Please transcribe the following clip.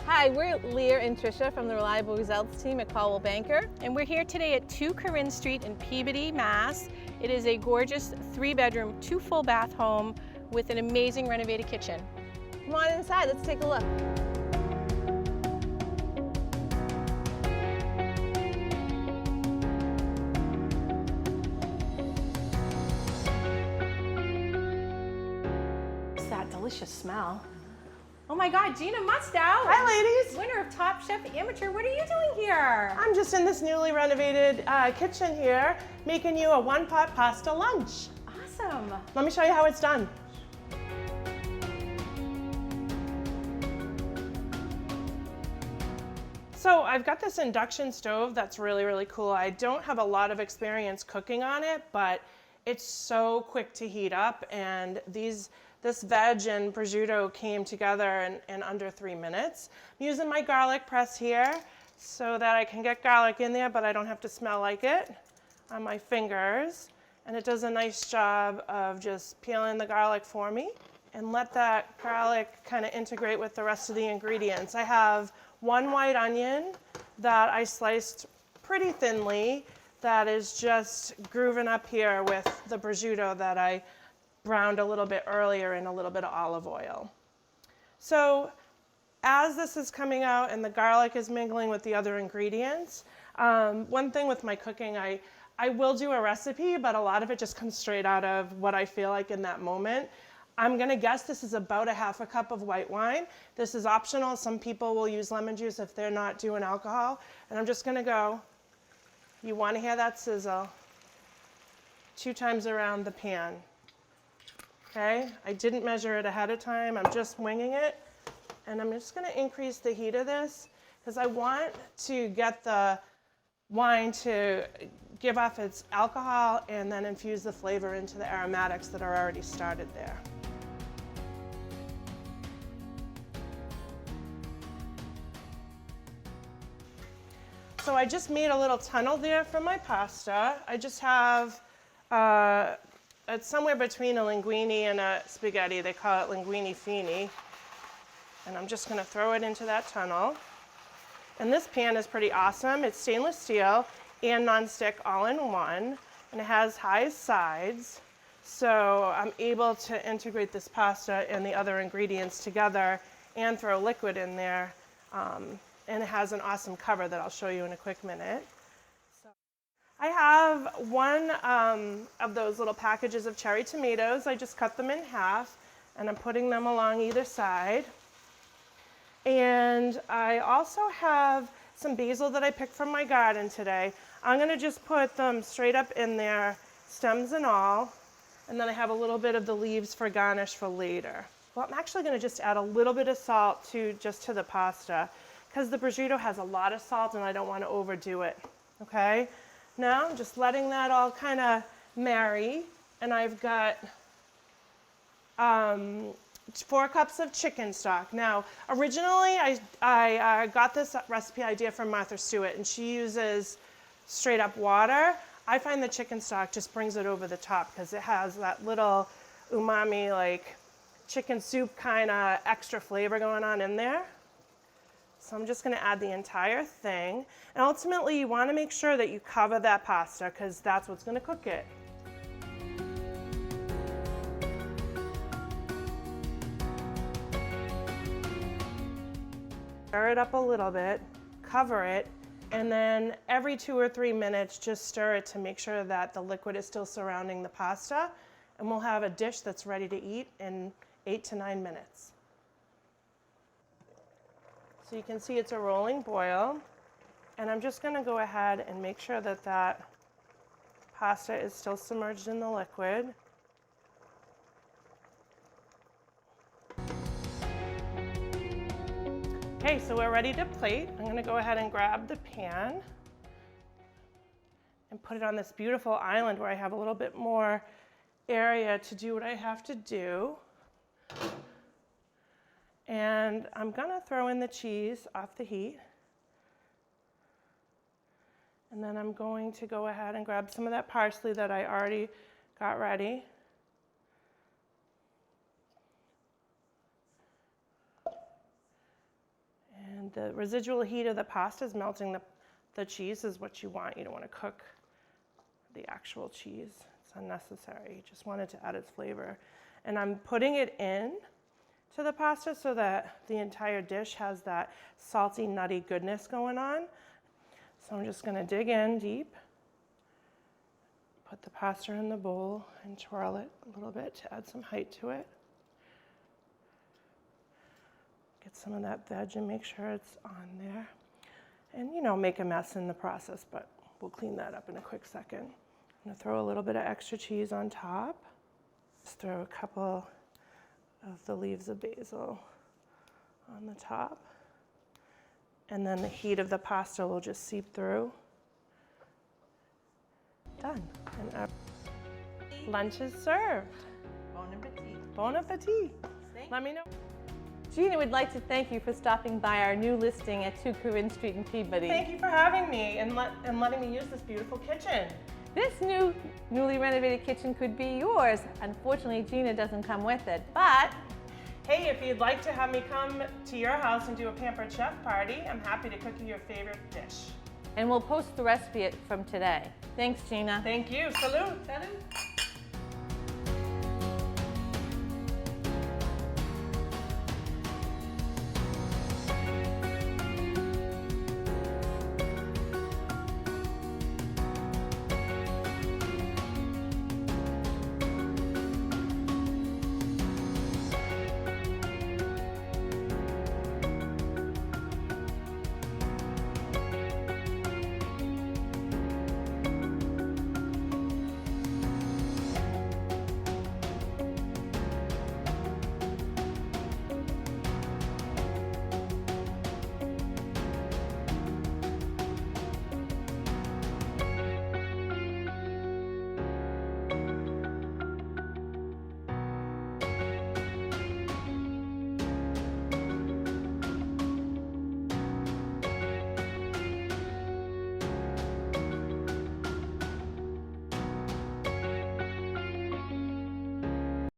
Hi, we're Leah and Tricia from the Reliable Results team at Caldwell Banker. And we're here today at 2 Corinne Street in Peabody, Mass. It is a gorgeous 3-bedroom, 2 full bath home with an amazing renovated kitchen. Come on inside, let's take a look. It's that delicious smell. Oh my God, Gina Mustoe. Hi ladies. Winner of Top Chef Amateur. What are you doing here? I'm just in this newly renovated kitchen here, making you a 1-pot pasta lunch. Awesome. Let me show you how it's done. So I've got this induction stove that's really, really cool. I don't have a lot of experience cooking on it, but it's so quick to heat up, and this veg and prosciutto came together in under 3 minutes. I'm using my garlic press here so that I can get garlic in there, but I don't have to smell like it on my fingers. And it does a nice job of just peeling the garlic for me and let that garlic kind of integrate with the rest of the ingredients. I have 1 white onion that I sliced pretty thinly that is just grooving up here with the prosciutto that I browned a little bit earlier in a little bit of olive oil. So as this is coming out and the garlic is mingling with the other ingredients, one thing with my cooking, I will do a recipe, but a lot of it just comes straight out of what I feel like in that moment. I'm gonna guess this is about a 1/2 cup of white wine. This is optional. Some people will use lemon juice if they're not doing alcohol. And I'm just gonna go, you wanna hear that sizzle, 2 times around the pan. Okay, I didn't measure it ahead of time. I'm just winging it. And I'm just gonna increase the heat of this because I want to get the wine to give off its alcohol and then infuse the flavor into the aromatics that are already started there. So I just made a little tunnel there for my pasta. I just have it's somewhere between a linguine and a spaghetti. They call it linguine fini. And I'm just gonna throw it into that tunnel. And this pan is pretty awesome. It's stainless steel and nonstick all in one. And it has high sides. So I'm able to integrate this pasta and the other ingredients together and throw liquid in there. And it has an awesome cover that I'll show you in a quick minute. I have 1 of those little packages of cherry tomatoes. I just cut them in half and I'm putting them along either side. And I also have some basil that I picked from my garden today. I'm gonna just put them straight up in there, stems and all. And then I have a little bit of the leaves for garnish for later. Well, I'm actually gonna just add a little bit of salt just to the pasta because the prosciutto has a lot of salt and I don't wanna overdo it, okay? Now I'm just letting that all kind of marry, and I've got 4 cups of chicken stock. Now, originally I got this recipe idea from Martha Stewart, and she uses straight up water. I find the chicken stock just brings it over the top because it has that little umami, like chicken soup kind of extra flavor going on in there. So I'm just gonna add the entire thing. And ultimately you wanna make sure that you cover that pasta because that's what's gonna cook it. Stir it up a little bit, cover it, and then every 2 or 3 minutes just stir it to make sure that the liquid is still surrounding the pasta. And we'll have a dish that's ready to eat in 8 to 9 minutes. So you can see it's a rolling boil, and I'm just gonna go ahead and make sure that that pasta is still submerged in the liquid. Okay, so we're ready to plate. I'm gonna go ahead and grab the pan and put it on this beautiful island where I have a little bit more area to do what I have to do. And I'm gonna throw in the cheese off the heat. then I'm going to go ahead and grab some of that parsley that I already got ready. And the residual heat of the pasta is melting the cheese is what you want. You don't want to cook the actual cheese. It's unnecessary. You just want it to add its flavor. And I'm putting it in to the pasta so that the entire dish has that salty, nutty goodness going on. So I'm just going to dig in deep, put the pasta in the bowl and twirl it a little bit to add some height to it. Get some of that veg and make sure it's on there. And, you know, make a mess in the process, but we'll clean that up in a quick second. I'm going to throw a little bit of extra cheese on top. Just throw a couple of the leaves of basil on the top. And then the heat of the pasta will just seep through. Done. And our lunch is served. Bon appetit. Bon appetit. Let me know. Gina would like to thank you for stopping by our new listing at 2 Corinne Street in Peabody. Thank you for having me and letting me use this beautiful kitchen. This newly renovated kitchen could be yours. Unfortunately, Gina doesn't come with it, but Hey, if you'd like to have me come to your house and do a Pampered Chef party, I'm happy to cook you your favorite dish. and we'll post the recipe from today. Thanks, Gina. Thank you. Salud. Salud.